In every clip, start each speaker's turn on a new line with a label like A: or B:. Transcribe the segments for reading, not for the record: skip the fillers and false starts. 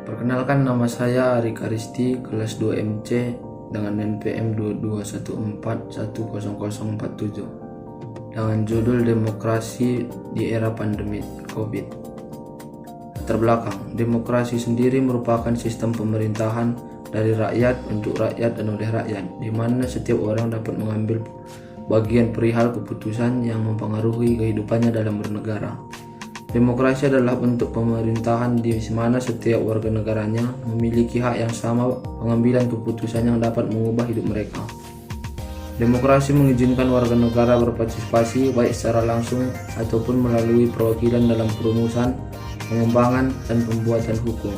A: Perkenalkan, nama saya Ari Karisti, kelas 2 MC dengan NPM 2214100047 dengan judul Demokrasi di Era Pandemi COVID. Terbelakang, demokrasi sendiri merupakan sistem pemerintahan dari rakyat untuk rakyat dan oleh rakyat, di mana setiap orang dapat mengambil bagian perihal keputusan yang mempengaruhi kehidupannya dalam bernegara. Demokrasi adalah bentuk pemerintahan di mana setiap warga negaranya memiliki hak yang sama pengambilan keputusan yang dapat mengubah hidup mereka. Demokrasi mengizinkan warga negara berpartisipasi baik secara langsung ataupun melalui perwakilan dalam perumusan, pengembangan, dan pembuatan hukum.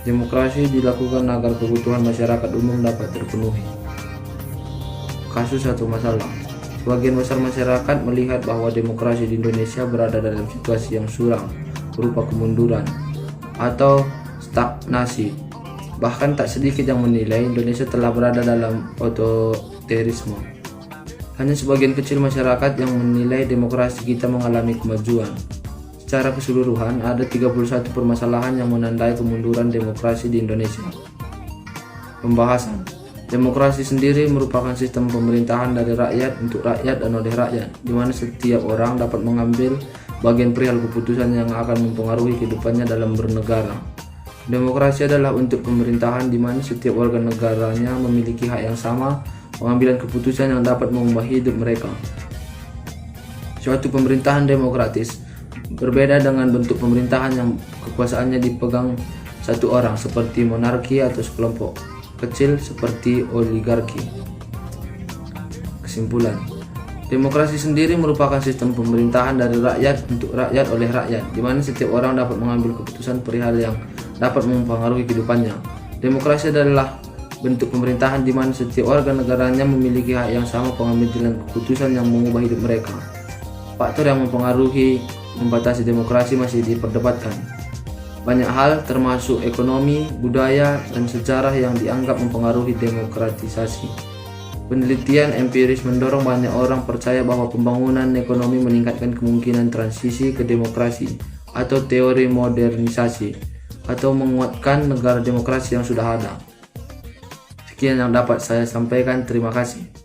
A: Demokrasi dilakukan agar kebutuhan masyarakat umum dapat terpenuhi. Kasus atau masalah. Sebagian besar masyarakat melihat bahwa demokrasi di Indonesia berada dalam situasi yang suram, berupa kemunduran atau stagnasi. Bahkan tak sedikit yang menilai Indonesia telah berada dalam otoriterisme. Hanya sebagian kecil masyarakat yang menilai demokrasi kita mengalami kemajuan. Secara keseluruhan, ada 31 permasalahan yang menandai kemunduran demokrasi di Indonesia. Pembahasan. Demokrasi sendiri merupakan sistem pemerintahan dari rakyat untuk rakyat dan oleh rakyat, di mana setiap orang dapat mengambil bagian perihal keputusan yang akan mempengaruhi kehidupannya dalam bernegara. Demokrasi adalah bentuk pemerintahan di mana setiap warga negaranya memiliki hak yang sama pengambilan keputusan yang dapat mengubah hidup mereka. Suatu pemerintahan demokratis berbeda dengan bentuk pemerintahan yang kekuasaannya dipegang satu orang seperti monarki atau sekelompok kecil seperti oligarki. Kesimpulan, demokrasi sendiri merupakan sistem pemerintahan dari rakyat untuk rakyat oleh rakyat, di mana setiap orang dapat mengambil keputusan perihal yang dapat mempengaruhi kehidupannya. Demokrasi adalah bentuk pemerintahan di mana setiap warga negaranya memiliki hak yang sama pengambilan keputusan yang mengubah hidup mereka. Faktor yang mempengaruhi membatasi demokrasi masih diperdebatkan. Banyak hal termasuk ekonomi, budaya, dan sejarah yang dianggap mempengaruhi demokratisasi. Penelitian empiris mendorong banyak orang percaya bahwa pembangunan ekonomi meningkatkan kemungkinan transisi ke demokrasi atau teori modernisasi atau menguatkan negara demokrasi yang sudah ada. Sekian yang dapat saya sampaikan, terima kasih.